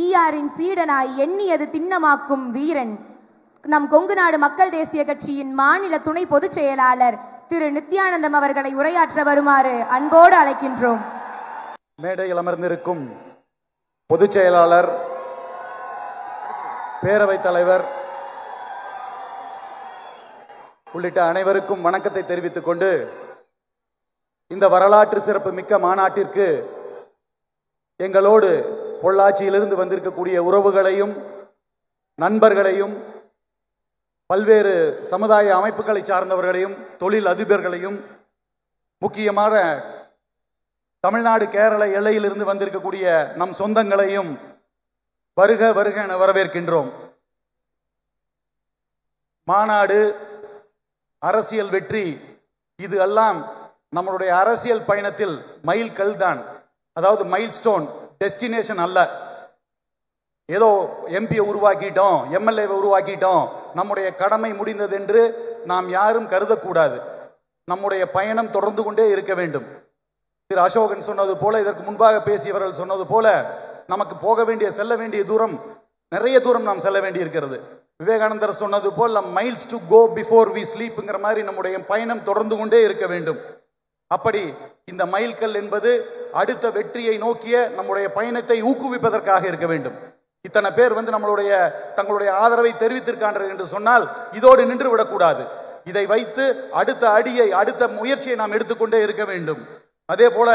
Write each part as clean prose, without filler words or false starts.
ஈயாரின் சீடனாய் எண்ணியது திண்ணமாக்கும் வீரன் நம் கொங்கு நாடு மக்கள் தேசிய கட்சியின் மாநில துணை பொதுச் செயலாளர் திரு நித்யானந்தம் அவர்களை உரையாற்ற வருமாறு அன்போடு அழைக்கின்றோம். மேடையில் அமர்ந்திருக்கும் பொதுச் செயலாளர், பேரவைத் தலைவர் உள்ளிட்ட அனைவருக்கும் வணக்கத்தை தெரிவித்துக் கொண்டு, இந்த வரலாற்று சிறப்பு மிக்க மாநாட்டிற்கு எங்களோடு பொள்ளாச்சியிலிருந்து வந்திருக்கக்கூடிய உறவுகளையும் நண்பர்களையும் பல்வேறு சமுதாய அமைப்புகளை சார்ந்தவர்களையும் தொழில் அதிபர்களையும் முக்கியமாக தமிழ்நாடு கேரள எல்லையிலிருந்து வந்திருக்கக்கூடிய நம் சொந்தங்களையும் வருக வருக என வரவேற்கின்றோம். மாநாடு, அரசியல் வெற்றி, இது எல்லாம் நம்மளுடைய அரசியல் பயணத்தில் மைல் கல் தான். அதாவது மைல் ஸ்டோன், டெஸ்டினேஷன் அல்ல. ஏதோ எம்பியை உருவாக்கிட்டோம், எம்எல்ஏவை உருவாக்கிட்டோம், நம்முடைய கடமை முடிந்தது என்று நாம் யாரும் கருதக்கூடாது. நம்முடைய பயணம் தொடர்ந்து கொண்டே இருக்க வேண்டும். திரு அசோகன் சொன்னது போல, இதற்கு முன்பாக பேசியவர்கள் சொன்னது போல, நமக்கு போக வேண்டிய செல்ல வேண்டிய தூரம், நிறைய தூரம் நாம் செல்ல வேண்டி இருக்கிறது. விவேகானந்தர் சொன்னது போல் miles to go before we ஸ்லீப்ங்கிற மாதிரி நம்முடைய பயணம் தொடர்ந்து கொண்டே இருக்க வேண்டும். அப்படி இந்த மைல்கல் என்பது அடுத்த வெற்றியை நோக்கிய நம்முடைய பயணத்தை ஊக்குவிப்பதற்காக இருக்க வேண்டும். இத்தனை பேர் நம்மளுடைய தங்களுடைய ஆதரவை தெரிவித்திருக்கார்கள் என்று சொன்னால் இதோடு நின்று விடக்கூடாது. இதை வைத்து அடுத்த அடியை, அடுத்த முயற்சியை நாம் எடுத்துக்கொண்டே இருக்க வேண்டும். அதே போல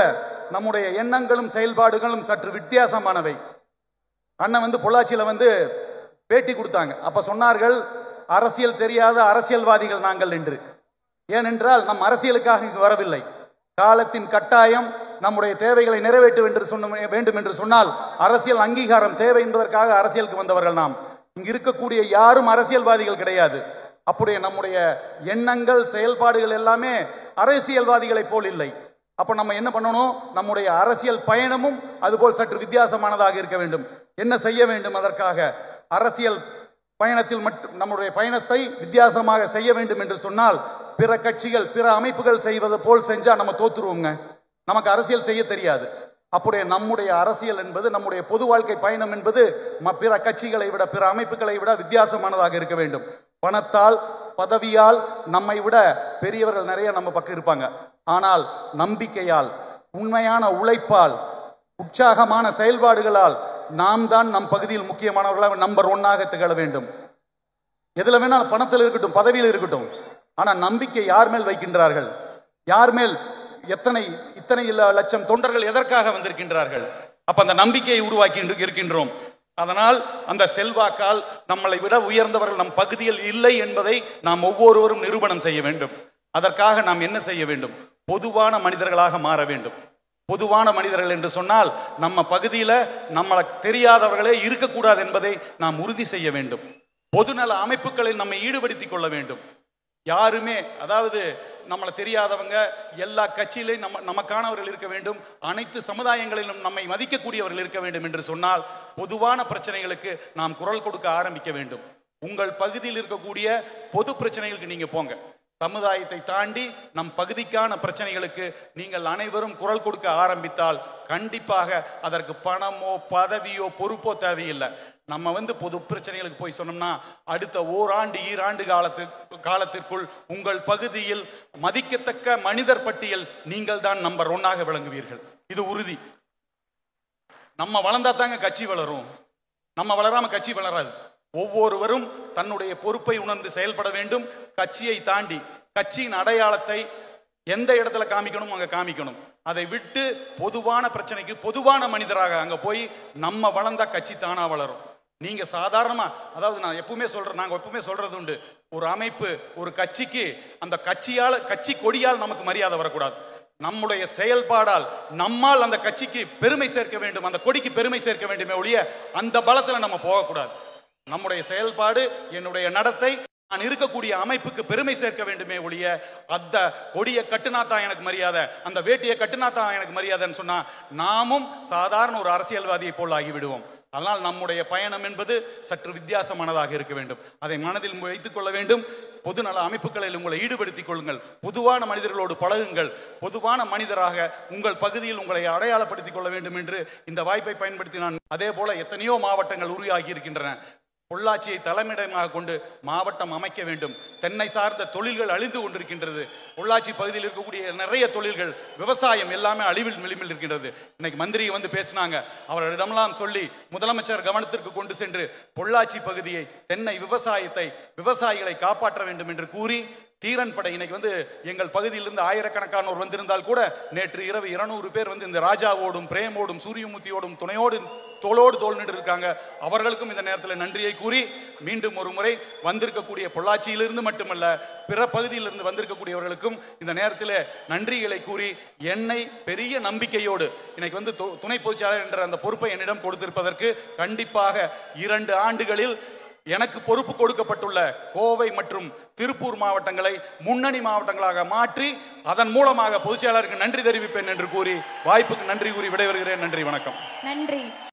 நம்முடைய எண்ணங்களும் செயல்பாடுகளும் சற்று வித்தியாசமானவை. அண்ணன் பொள்ளாச்சியில பேட்டி கொடுத்தாங்க. அப்ப சொன்னார்கள், அரசியல் தெரியாத அரசியல்வாதிகள் நாங்கள் என்று. ஏனென்றால் நம் அரசியலுக்காக இங்கு வரவில்லை. காலத்தின் கட்டாயம் நம்முடைய தேவைகளை நிறைவேற்ற வேண்டும் என்று சொன்னால் அரசியல் அங்கீகாரம் தேவை என்பதற்காக அரசியலுக்கு வந்தவர்கள் நாம். இங்கு இருக்கக்கூடிய யாரும் அரசியல்வாதிகள் கிடையாது. அப்படியே நம்முடைய எண்ணங்கள், செயல்பாடுகள் எல்லாமே அரசியல்வாதிகளை போல் இல்லை. அப்ப நம்ம என்ன பண்ணணும்? நம்முடைய அரசியல் பயணமும் அதுபோல் சற்று வித்தியாசமானதாக இருக்க வேண்டும். என்ன செய்ய வேண்டும்? அதற்காக அரசியல் பயணத்தில் மட்டும் நம்முடைய பயணத்தை வித்தியாசமாக செய்ய வேண்டும் என்று சொன்னால், பிற கட்சிகள், பிற அமைப்புகள் செய்வது போல் செஞ்சா நம்ம தோத்துருவோங்க. நமக்கு அரசியல் செய்ய தெரியாது. அப்படியே நம்முடைய அரசியல் என்பது, நம்முடைய பொது வாழ்க்கை பயணம் என்பது பிற கட்சிகளை விட, பிற அமைப்புகளை விட வித்தியாசமானதாக இருக்க வேண்டும். பணத்தால், பதவியால் நம்மை விட பெரியவர்கள் நிறைய நம்ம பக்கம் இருப்பாங்க. ஆனால் நம்பிக்கையால், உண்மையான உழைப்பால், உற்சாகமான செயல்பாடுகளால் நாம் தான் நம் பகுதியில் முக்கியமானவர்களாக நம்பர் 1 திகழ வேண்டும். எதுல வேணாலும், பணத்தில் இருக்கட்டும், பதவியில் இருக்கட்டும். ஆனா நம்பிக்கை யார் மேல் வைக்கின்றார்கள்? யார் மேல்? இத்தனை லட்சம் தொண்டர்கள் எதற்காக வந்திருக்கின்றார்கள்? அப்ப அந்த நம்பிக்கையை உருவாக்கி இருக்கின்றோம். அதனால் அந்த செல்வாக்கால் நம்மளை விட உயர்ந்தவர்கள் நம் பகுதியில் இல்லை என்பதை நாம் ஒவ்வொருவரும் நிரூபணம் செய்ய வேண்டும். அதற்காக நாம் என்ன செய்ய வேண்டும்? பொதுவான மனிதர்களாக மாற வேண்டும். பொதுவான மனிதர்கள் என்று சொன்னால் நம்ம பகுதியில நம்மளை தெரியாதவர்களே இருக்கக்கூடாது என்பதை நாம் உறுதி செய்ய வேண்டும். பொதுநல அமைப்புகளில் நம்மை ஈடுபடுத்திக் கொள்ள வேண்டும். யாருமே, அதாவது நம்மளை தெரியாதவங்க, எல்லா கட்சியிலையும் நமக்கானவர்கள் இருக்க வேண்டும். அனைத்து சமுதாயங்களிலும் நம்மை மதிக்கக்கூடியவர்கள் இருக்க வேண்டும் என்று சொன்னால் பொதுவான பிரச்சனைகளுக்கு நாம் குரல் கொடுக்க ஆரம்பிக்க வேண்டும். உங்கள் பகுதியில் இருக்கக்கூடிய பொது பிரச்சனைகளுக்கு நீங்க போங்க. சமுதாயத்தை தாண்டி நம் பகுதிக்கான பிரச்சனைகளுக்கு நீங்கள் அனைவரும் குரல் கொடுக்க ஆரம்பித்தால் கண்டிப்பாக அதற்கு பணமோ, பதவியோ, பொறுப்போ தேவையில்லை. நம்ம பொது பிரச்சனைகளுக்கு போய் சொன்னோம்னா அடுத்த ஓராண்டு, ஈராண்டு காலத்திற்குள் உங்கள் பகுதியில் மதிக்கத்தக்க மனிதர் பட்டியல் நீங்கள் தான் நம்பர் 1 விளங்குவீர்கள். இது உறுதி. நம்ம வளர்ந்தா தாங்க கட்சி வளரும். நம்ம வளராம கட்சி வளராது. ஒவ்வொருவரும் தன்னுடைய பொறுப்பை உணர்ந்து செயல்பட வேண்டும். கட்சியை தாண்டி கட்சியின் அடையாளத்தை எந்த இடத்துல காமிக்கணும் அங்க காமிக்கணும். அதை விட்டு பொதுவான பிரச்சனைக்கு பொதுவான மனிதராக அங்க போய் நம்ம வளர்ந்தா கட்சி தானா வளரும். நீங்க சாதாரணமா, அதாவது நாங்க எப்பவுமே சொல்றது உண்டு, ஒரு அமைப்பு, ஒரு கட்சிக்கு அந்த கட்சி கொடியால் நமக்கு மரியாதை வரக்கூடாது. நம்முடைய செயல்பாடால் நம்மால் அந்த கட்சிக்கு பெருமை சேர்க்க வேண்டும், அந்த கொடிக்கு பெருமை சேர்க்க வேண்டுமே ஒழிய அந்த பலத்துல நம்ம போகக்கூடாது. நம்முடைய செயல்பாடு, என்னுடைய நடத்தை, நான் இருக்கக்கூடிய அமைப்புக்கு பெருமை சேர்க்க வேண்டுமே ஒழிய அந்த கொடியை கட்டுனாத்தான் எனக்கு மரியாதை, அந்த வேட்டியை கட்டுனாத்தான் எனக்கு மரியாதைன்னு சொன்னா நாமும் சாதாரண ஒரு அரசியல்வாதியை போல் ஆகிவிடுவோம். அதனால் நம்முடைய பயணம் என்பது சற்று வித்தியாசமானதாக இருக்க வேண்டும். அதை மனதில் வைத்துக் கொள்ள வேண்டும். பொதுநல அமைப்புகளில் உங்களை ஈடுபடுத்திக் கொள்ளுங்கள். பொதுவான மனிதர்களோடு பழகுங்கள். பொதுவான மனிதராக உங்கள் பகுதியில் உங்களை அடையாளப்படுத்திக் கொள்ள வேண்டும் என்று இந்த வாய்ப்பை பயன்படுத்தி நான் அதே போல எத்தனையோ மாவட்டங்கள் உருவாகி இருக்கின்றன. பொள்ளாச்சியை தலைமையிடமாக கொண்டு மாவட்டம் அமைக்க வேண்டும். தென்னை சார்ந்த தொழில்கள் அழிந்து கொண்டிருக்கின்றது. பொள்ளாச்சி பகுதியில் இருக்கக்கூடிய நிறைய தொழில்கள், விவசாயம் எல்லாமே அழிவில் விளிம்பில் இருக்கின்றது. இன்னைக்கு மந்திரி வந்து பேசினாங்க. அவர்களிடமெல்லாம் சொல்லி முதலமைச்சர் கவனத்திற்கு கொண்டு சென்று பொள்ளாச்சி பகுதியை, தென்னை விவசாயத்தை, விவசாயிகளை காப்பாற்ற வேண்டும் என்று கூறி தீரன் படை இன்னைக்கு வந்து எங்கள் பகுதியிலிருந்து ஆயிரக்கணக்கானோர் வந்திருந்தால் கூட நேற்று இரவு 200 பேர் வந்து இந்த ராஜாவோடும் பிரேமோடும் சூரியமூர்த்தியோடும் துணையோடு தோளோடு தோள் நின்று இருக்காங்க. அவர்களுக்கும் இந்த நேரத்தில் நன்றியை கூறி மீண்டும் ஒரு முறை வந்திருக்கக்கூடிய பொள்ளாச்சியிலிருந்து மட்டுமல்ல பிற பகுதியிலிருந்து வந்திருக்கக்கூடியவர்களுக்கும் இந்த நேரத்தில் நன்றிகளை கூறி என்னை பெரிய நம்பிக்கையோடு இன்னைக்கு வந்து துணை பொதுச்செயலாளர் என்ற அந்த பொறுப்பை என்னிடம் கொடுத்திருப்பதற்கு கண்டிப்பாக 2 ஆண்டுகளில் எனக்கு பொறுப்பு கொடுக்கப்பட்டுள்ள கோவை மற்றும் திருப்பூர் மாவட்டங்களை முன்னணி மாவட்டங்களாக மாற்றி அதன் மூலமாக பொதுச்செயலாளருக்கு நன்றி தெரிவிப்பேன் என்று கூறி வாய்ப்புக்கு நன்றி கூறி விடைபெறுகிறேன். நன்றி, வணக்கம். நன்றி.